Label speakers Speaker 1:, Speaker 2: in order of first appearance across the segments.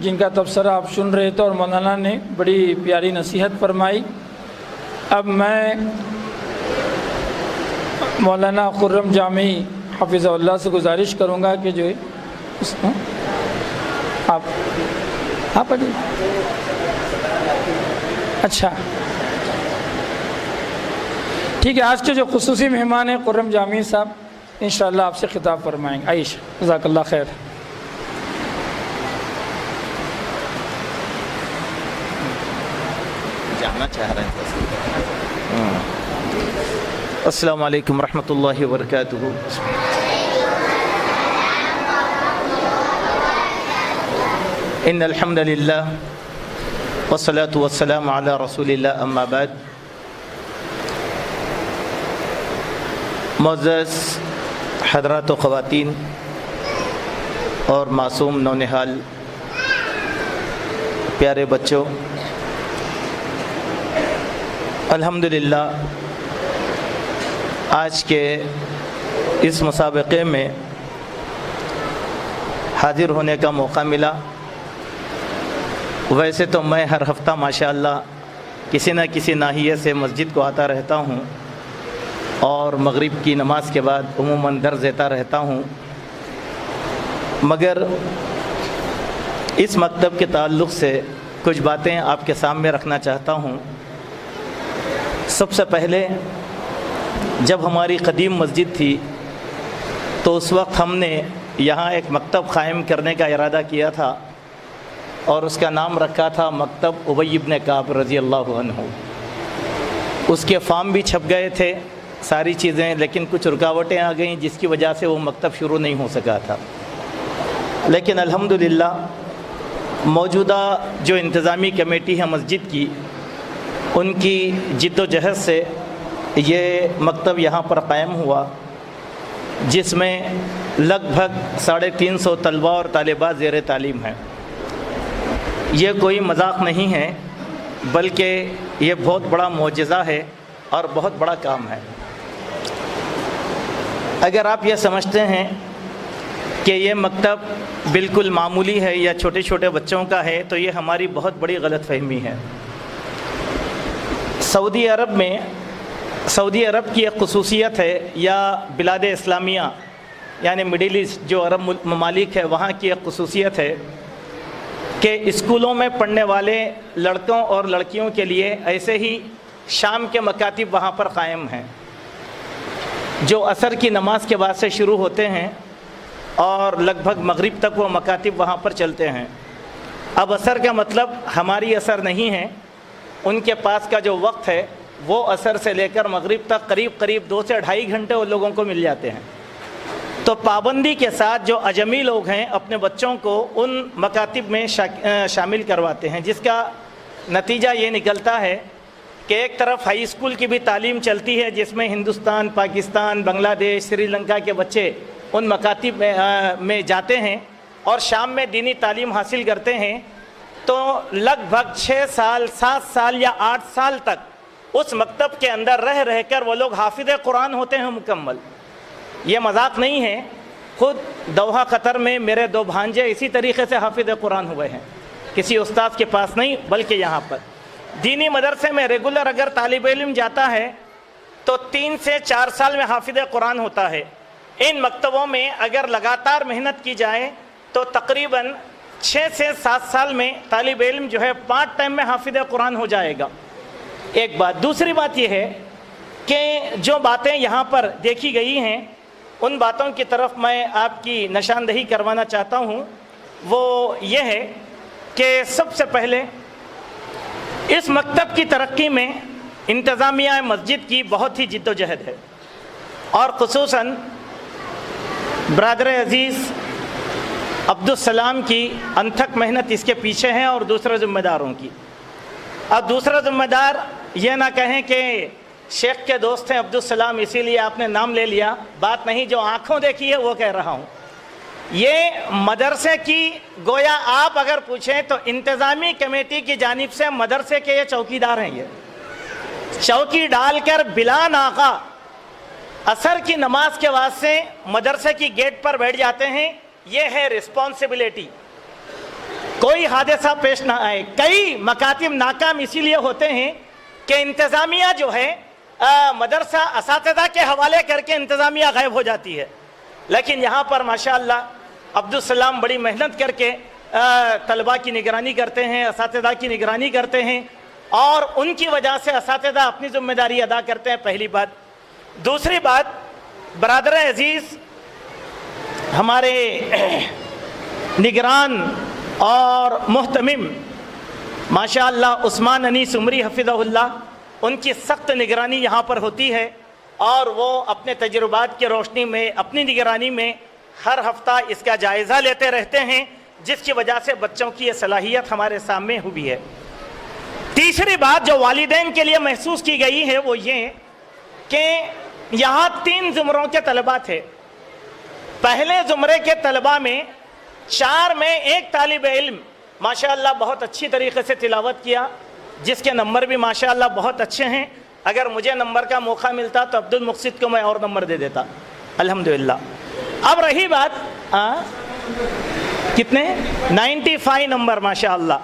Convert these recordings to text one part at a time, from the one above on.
Speaker 1: جن کا تبصرہ آپ سن رہے تھے اور مولانا نے بڑی پیاری نصیحت فرمائی۔ اب میں مولانا خرم جامی حفظہ اللہ سے گزارش کروں گا کہ جو آپ پڑھیے۔ اچھا ٹھیک ہے، آج کے جو خصوصی مہمان ہیں خرم جامی صاحب انشاءاللہ آپ سے خطاب فرمائیں گے۔ عائشہ جزاک اللہ خیر۔
Speaker 2: جانا چاہ رہے ہیں۔ السلام علیکم ورحمۃ اللہ وبرکاتہ۔ ان الحمد للہ والصلاة والسلام علی رسول اللہ، اما بعد۔ معزز حضرات و خواتین اور معصوم نونہال پیارے بچوں، الحمدللہ آج کے اس مسابقے میں حاضر ہونے کا موقع ملا۔ ویسے تو میں ہر ہفتہ ماشاءاللہ کسی نہ کسی ناحیے سے مسجد کو آتا رہتا ہوں اور مغرب کی نماز کے بعد عموماً درس دیتا رہتا ہوں، مگر اس مکتب کے تعلق سے کچھ باتیں آپ کے سامنے رکھنا چاہتا ہوں۔ سب سے پہلے جب ہماری قدیم مسجد تھی تو اس وقت ہم نے یہاں ایک مکتب قائم کرنے کا ارادہ کیا تھا اور اس کا نام رکھا تھا مکتب ابی بن کعب رضی اللہ عنہ۔ اس کے فارم بھی چھپ گئے تھے ساری چیزیں، لیکن کچھ رکاوٹیں آ گئیں جس کی وجہ سے وہ مکتب شروع نہیں ہو سکا تھا۔ لیکن الحمدللہ موجودہ جو انتظامی کمیٹی ہے مسجد کی، ان کی جد و جہد سے یہ مکتب یہاں پر قائم ہوا، جس میں لگ بھگ 350 طلباء اور طالبات زیر تعلیم ہیں۔ یہ کوئی مذاق نہیں ہے، بلکہ یہ بہت بڑا معجزہ ہے اور بہت بڑا کام ہے۔ اگر آپ یہ سمجھتے ہیں کہ یہ مکتب بالکل معمولی ہے یا چھوٹے چھوٹے بچوں کا ہے تو یہ ہماری بہت بڑی غلط فہمی ہے۔ سعودی عرب کی ایک خصوصیت ہے، یا بلاد اسلامیہ یعنی مڈل ایسٹ جو عرب ممالک ہے، وہاں کی ایک خصوصیت ہے کہ اسکولوں میں پڑھنے والے لڑکوں اور لڑکیوں کے لیے ایسے ہی شام کے مکاتب وہاں پر قائم ہیں، جو عصر کی نماز کے بعد سے شروع ہوتے ہیں اور لگ بھگ مغرب تک وہ مکاتب وہاں پر چلتے ہیں۔ اب عصر کا مطلب ہماری عصر نہیں ہے، ان کے پاس کا جو وقت ہے وہ عصر سے لے کر مغرب تک قریب 2 سے 2.5 گھنٹے ان لوگوں کو مل جاتے ہیں۔ تو پابندی کے ساتھ جو اجمی لوگ ہیں اپنے بچوں کو ان مکاتب میں شامل کرواتے ہیں، جس کا نتیجہ یہ نکلتا ہے کہ ایک طرف ہائی اسکول کی بھی تعلیم چلتی ہے، جس میں ہندوستان، پاکستان، بنگلہ دیش، سری لنکا کے بچے ان مکاتب میں جاتے ہیں اور شام میں دینی تعلیم حاصل کرتے ہیں۔ تو لگ بھگ 6 سال، 7 سال یا 8 سال تک اس مکتب کے اندر رہ کر وہ لوگ حافظ قرآن ہوتے ہیں مکمل۔ یہ مذاق نہیں ہے، خود دوحہ قطر میں میرے 2 بھانجے اسی طریقے سے حافظ قرآن ہوئے ہیں، کسی استاد کے پاس نہیں بلکہ یہاں پر دینی مدرسے میں ریگولر اگر طالب علم جاتا ہے تو 3 سے 4 سال میں حافظ قرآن ہوتا ہے۔ ان مکتبوں میں اگر لگاتار محنت کی جائے تو تقریباً 6 سے 7 سال میں طالب علم جو ہے پارٹ ٹائم میں حافظ قرآن ہو جائے گا۔ ایک بات، دوسری بات یہ ہے کہ جو باتیں یہاں پر دیکھی گئی ہیں ان باتوں کی طرف میں آپ کی نشاندہی کروانا چاہتا ہوں۔ وہ یہ ہے کہ سب سے پہلے اس مکتب کی ترقی میں انتظامیہ مسجد کی بہت ہی جد و جہد ہے، اور خصوصاً برادر عزیز عبدالسلام کی انتھک محنت اس کے پیچھے ہے اور دوسرے ذمہ داروں کی۔ اب دوسرا ذمہ دار یہ نہ کہیں کہ شیخ کے دوست ہیں عبدالسلام اسی لیے آپ نے نام لے لیا، بات نہیں، جو آنکھوں دیکھی ہے وہ کہہ رہا ہوں۔ یہ مدرسے کی گویا آپ اگر پوچھیں تو انتظامی کمیٹی کی جانب سے مدرسے کے یہ چوکیدار ہیں، یہ چوکی ڈال کر بلا ناغہ عصر کی نماز کے واسطے مدرسے کی گیٹ پر بیٹھ جاتے ہیں۔ یہ ہے رسپانسبلٹی۔ کوئی حادثہ پیش نہ آئے. کئی مکاتب ناکام اسی لیے ہوتے ہیں کہ انتظامیہ جو ہے مدرسہ اساتذہ کے حوالے کر کے انتظامیہ غائب ہو جاتی ہے. لیکن یہاں پر ماشاءاللہ عبدالسلام بڑی محنت کر کے طلباء کی نگرانی کرتے ہیں, اساتذہ کی نگرانی کرتے ہیں, اور ان کی وجہ سے اساتذہ اپنی ذمہ داری ادا کرتے ہیں. پہلی بات. دوسری بات, برادر عزیز ہمارے نگران اور محتمم ماشاءاللہ عثمان انیس عمری حفظہ اللہ, ان کی سخت نگرانی یہاں پر ہوتی ہے, اور وہ اپنے تجربات کی روشنی میں اپنی نگرانی میں ہر ہفتہ اس کا جائزہ لیتے رہتے ہیں, جس کی وجہ سے بچوں کی یہ صلاحیت ہمارے سامنے ہوئی ہے. تیسری بات جو والدین کے لیے محسوس کی گئی ہے وہ یہ کہ یہاں 3 زمروں کے طلباء تھے. پہلے زمرے کے طلباء میں 4 میں ایک طالب علم ماشاءاللہ بہت اچھی طریقے سے تلاوت کیا, جس کے نمبر بھی ماشاءاللہ بہت اچھے ہیں. اگر مجھے نمبر کا موقع ملتا تو عبد المقصد کو میں اور نمبر دے دیتا الحمدللہ. اب رہی بات کتنے 95 نمبر ماشاءاللہ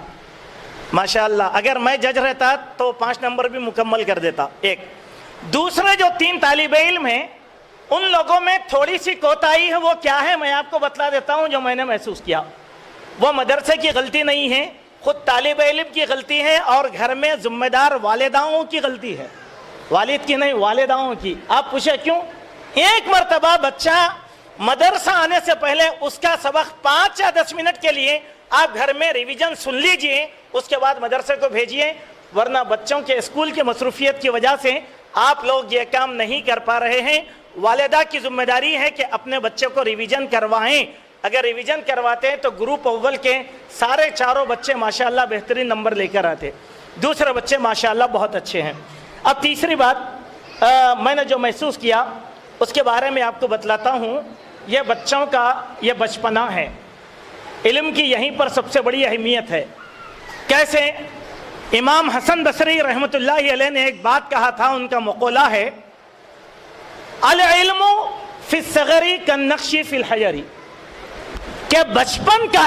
Speaker 2: ماشاءاللہ. اگر میں جج رہتا تو 5 نمبر بھی مکمل کر دیتا. ایک دوسرے جو 3 طالب علم ہیں ان لوگوں میں تھوڑی سی کوتاہی ہے. وہ کیا ہے میں آپ کو بتلا دیتا ہوں جو میں نے محسوس کیا. وہ مدرسے کی غلطی نہیں ہے, خود طالب علم کی غلطی ہے, اور گھر میں ذمہ دار والداؤں کی غلطی ہے, والد کی نہیں والداؤں کی. آپ پوچھیں کیوں؟ ایک مرتبہ بچہ مدرسہ آنے سے پہلے اس کا سبق 5 یا 10 منٹ کے لیے آپ گھر میں ریویژن سن لیجئے, اس کے بعد مدرسے کو بھیجیے. ورنہ بچوں کے اسکول کی مصروفیت کی وجہ سے آپ لوگ یہ کام نہیں کر پا رہے ہیں. والدہ کی ذمہ داری ہے کہ اپنے بچے کو ریویژن کروائیں. اگر ریویژن کرواتے ہیں تو گروپ اول کے سارے 4 بچے ماشاءاللہ بہترین نمبر لے کر آتے, دوسرے بچے ماشاءاللہ بہت اچھے ہیں. اب تیسری بات میں نے جو محسوس کیا اس کے بارے میں آپ کو بتلاتا ہوں. یہ بچوں کا یہ بچپنا ہے, علم کی یہیں پر سب سے بڑی اہمیت ہے. کیسے؟ امام حسن بصری رحمۃ اللہ علیہ نے ایک بات کہا تھا, ان کا مقولہ ہے العلم فی الصغر کالنقش فی الحجر, کہ بچپن کا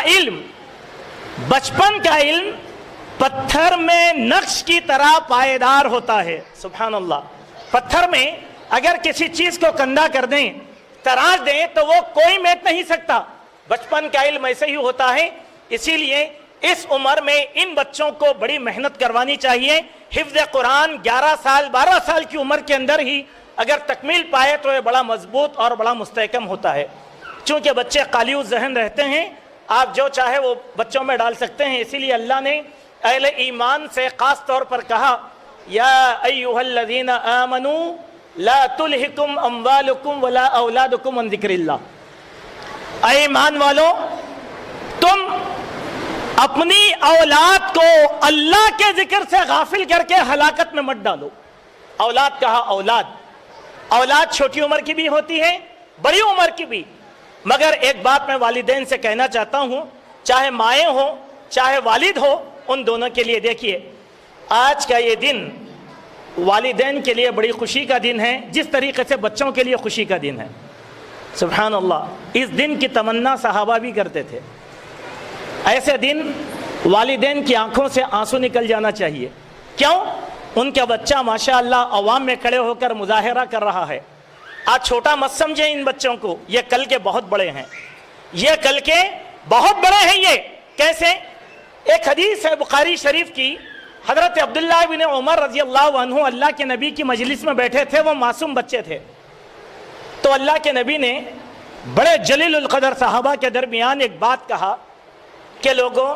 Speaker 2: علم پتھر میں نقش کی طرح پائیدار ہوتا ہے. سبحان اللہ. پتھر میں اگر کسی چیز کو کندہ کر دیں, تراش دیں, تو وہ کوئی میٹ نہیں سکتا. بچپن کا علم ایسے ہی ہوتا ہے. اسی لیے اس عمر میں ان بچوں کو بڑی محنت کروانی چاہیے. حفظ قرآن 11 سال 12 سال کی عمر کے اندر ہی اگر تکمیل پائے تو یہ بڑا مضبوط اور بڑا مستحکم ہوتا ہے. چونکہ بچے قالیو ذہن رہتے ہیں, آپ جو چاہے وہ بچوں میں ڈال سکتے ہیں. اسی لیے اللہ نے اہل ایمان سے خاص طور پر کہا یا ایھا الذین آمنوا لا تلہکم اموالکم ولا اولادکم عن ذکر اللہ. اے ایمان والو, تم اپنی اولاد کو اللہ کے ذکر سے غافل کر کے ہلاکت میں مت ڈالو. اولاد کہا اولاد چھوٹی عمر کی بھی ہوتی ہے, بڑی عمر کی بھی. مگر ایک بات میں والدین سے کہنا چاہتا ہوں, چاہے مائیں ہوں چاہے والد ہو, ان دونوں کے لیے دیکھیے آج کا یہ دن والدین کے لیے بڑی خوشی کا دن ہے, جس طریقے سے بچوں کے لیے خوشی کا دن ہے. سبحان اللہ. اس دن کی تمنا صحابہ بھی کرتے تھے. ایسے دن والدین کی آنکھوں سے آنسو نکل جانا چاہیے. کیوں؟ ان کا بچہ ماشاءاللہ عوام میں کھڑے ہو کر مظاہرہ کر رہا ہے. آج چھوٹا مت سمجھیں ان بچوں کو, یہ کل کے بہت بڑے ہیں, یہ کل کے بہت بڑے ہیں. یہ کیسے؟ ایک حدیث ہے بخاری شریف کی, حضرت عبداللہ بن عمر رضی اللہ عنہ اللہ کے نبی کی مجلس میں بیٹھے تھے. وہ معصوم بچے تھے. تو اللہ کے نبی نے بڑے جلیل القدر صحابہ کے درمیان ایک بات کہا کہ لوگوں,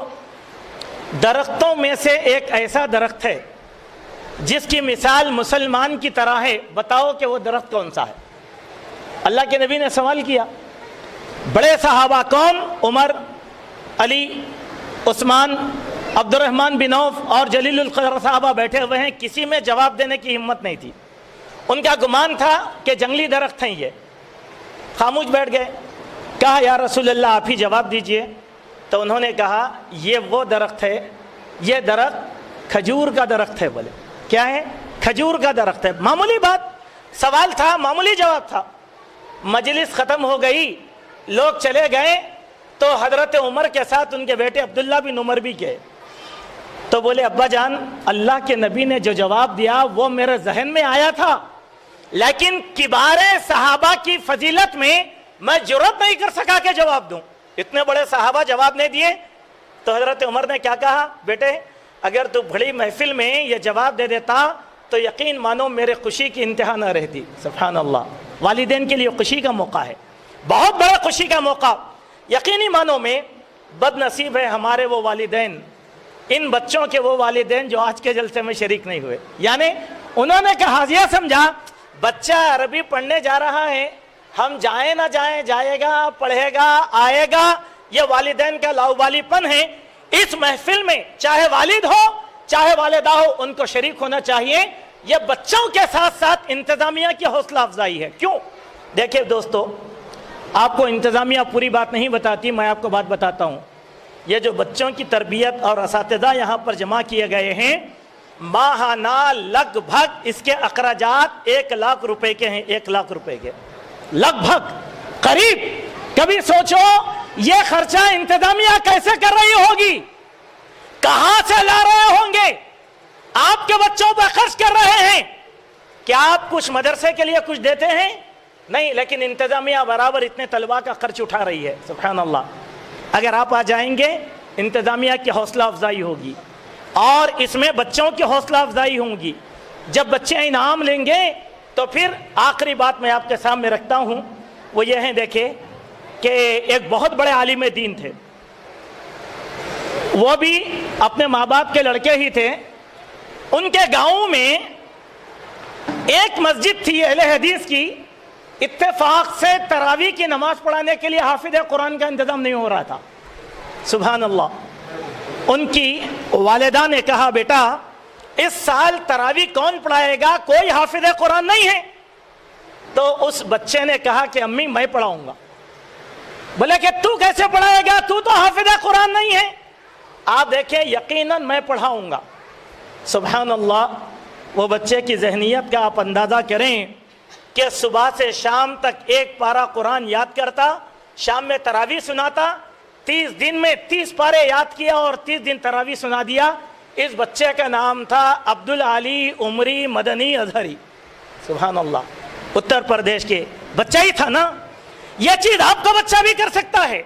Speaker 2: درختوں میں سے ایک ایسا درخت ہے جس کی مثال مسلمان کی طرح ہے, بتاؤ کہ وہ درخت کون سا ہے؟ اللہ کے نبی نے سوال کیا. بڑے صحابہ کون؟ عمر, علی, عثمان, عبد الرحمن بن عوف اور جلیل القدر صحابہ بیٹھے ہوئے ہیں. کسی میں جواب دینے کی ہمت نہیں تھی. ان کا گمان تھا کہ جنگلی درخت ہیں. یہ خاموش بیٹھ گئے. کہا یا رسول اللہ آپ ہی جواب دیجئے. تو انہوں نے کہا یہ وہ درخت ہے, یہ درخت کھجور کا درخت ہے. بولے کیا ہے؟ کھجور کا درخت ہے. معمولی بات, سوال تھا, معمولی جواب تھا. مجلس ختم ہو گئی, لوگ چلے گئے. تو حضرت عمر کے ساتھ ان کے بیٹے عبداللہ بن عمر بھی گئے. تو بولے ابا جان اللہ کے نبی نے جو جواب دیا وہ میرے ذہن میں آیا تھا, لیکن کبار صحابہ کی فضیلت میں جرأت نہیں کر سکا کہ جواب دوں. اتنے بڑے صحابہ جواب نہیں دیے. تو حضرت عمر نے کیا کہا, بیٹے اگر تو بڑی محفل میں یہ جواب دے دیتا تو یقین مانو میرے خوشی کی انتہا نہ رہتی. سبحان اللہ, والدین کے لیے خوشی کا موقع ہے, بہت بڑا خوشی کا موقع. یقینی مانو میں بد نصیب ہے ہمارے وہ والدین, ان بچوں کے وہ والدین جو آج کے جلسے میں شریک نہیں ہوئے. یعنی انہوں نے کہا یہ سمجھا بچہ عربی پڑھنے جا رہا ہے, ہم جائیں نہ جائیں جائے گا, پڑھے گا, آئے گا. یہ والدین کا لاؤبالی پن ہے. اس محفل میں چاہے والد ہو چاہے والدہ ہو ان کو شریک ہونا چاہیے. یہ بچوں کے ساتھ ساتھ انتظامیہ کی حوصلہ افزائی ہے. کیوں؟ دیکھیں دوستو, آپ کو انتظامیہ پوری بات نہیں بتاتی, میں آپ کو بات بتاتا ہوں. یہ جو بچوں کی تربیت اور اساتذہ یہاں پر جمع کیے گئے ہیں, ماہانہ لگ بھگ اس کے اخراجات 1 لاکھ روپے کے ہیں. 1 لاکھ روپے کے لگ بھگ قریب. کبھی سوچو یہ خرچہ انتظامیہ کیسے کر رہی ہوگی, کہاں سے لا رہے ہوں گے, آپ کے بچوں پر خرچ کر رہے ہیں. کیا آپ کچھ مدرسے کے لیے کچھ دیتے ہیں؟ نہیں, لیکن انتظامیہ برابر اتنے طلباء کا خرچ اٹھا رہی ہے. سبحان اللہ. اگر آپ آ جائیں گے انتظامیہ کی حوصلہ افزائی ہوگی اور اس میں بچوں کی حوصلہ افزائی ہوگی. جب بچے انعام لیں گے تو پھر آخری بات میں آپ کے سامنے رکھتا ہوں, وہ یہ ہے دیکھیں کہ ایک بہت بڑے عالم دین تھے, وہ بھی اپنے ماں باپ کے لڑکے ہی تھے. ان کے گاؤں میں ایک مسجد تھی اہل حدیث کی, اتفاق سے تراویح کی نماز پڑھانے کے لیے حافظ قرآن کا انتظام نہیں ہو رہا تھا. سبحان اللہ. ان کی والدہ نے کہا بیٹا اس سال تراویح کون پڑھائے گا, کوئی حافظ قرآن نہیں ہے. تو اس بچے نے کہا کہ امی میں پڑھاؤں گا. بولے کہ تو کیسے پڑھائے گا, تو تو حافظ قرآن نہیں ہے. آپ دیکھیں یقیناً میں پڑھاؤں گا. سبحان اللہ. وہ بچے کی ذہنیت کا آپ اندازہ کریں کہ صبح سے شام تک 1 پارہ قرآن یاد کرتا, شام میں تراویح سناتا, 30 دن میں 30 پارے یاد کیا اور 30 دن تراویح سنا دیا. اس بچے کا نام تھا عبدالعلی عمری مدنی اظہری. سبحان اللہ. اتر پردیش کے بچہ ہی تھا نا. یہ چیز آپ کا بچہ بھی کر سکتا ہے.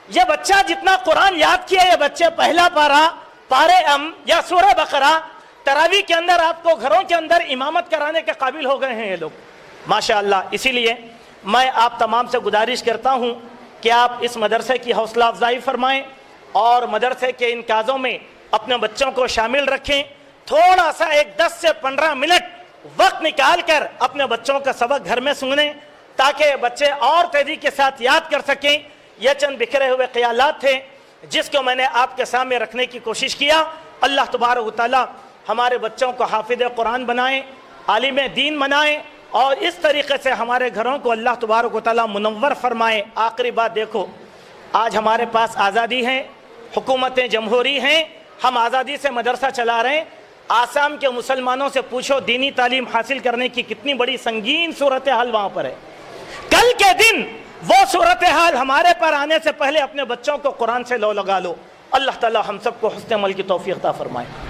Speaker 2: یہ بچہ جتنا قرآن یاد کیا, یہ بچے پہلا پارہ پارے یا سورہ بقرہ تراویح کے اندر آپ کو گھروں کے اندر امامت کرانے کے قابل ہو گئے ہیں یہ لوگ ماشاءاللہ. اسی لیے میں آپ تمام سے گزارش کرتا ہوں کہ آپ اس مدرسے کی حوصلہ افزائی فرمائیں اور مدرسے کے ان کازوں میں اپنے بچوں کو شامل رکھیں. تھوڑا سا ایک 10 سے 15 منٹ وقت نکال کر اپنے بچوں کا سبق گھر میں سنیں تاکہ بچے اور تیزی کے ساتھ یاد کر سکیں. یہ چند بکھرے ہوئے خیالات تھے جس کو میں نے آپ کے سامنے رکھنے کی کوشش کیا. اللہ تبارک و تعالی ہمارے بچوں کو حافظ قرآن بنائیں, عالم دین بنائیں اور اس طریقے سے ہمارے گھروں کو اللہ تبارک و تعالی منور فرمائے. آخری بات دیکھو, آج ہمارے پاس آزادی ہے, حکومتیں جمہوری ہیں, ہم آزادی سے مدرسہ چلا رہے ہیں. آسام کے مسلمانوں سے پوچھو دینی تعلیم حاصل کرنے کی کتنی بڑی سنگین صورتحال وہاں پر ہے. کل کے دن وہ صورتحال ہمارے پر آنے سے پہلے اپنے بچوں کو قرآن سے لو لگا لو. اللہ تعالی ہم سب کو حسن عمل کی توفیق عطا فرمائے.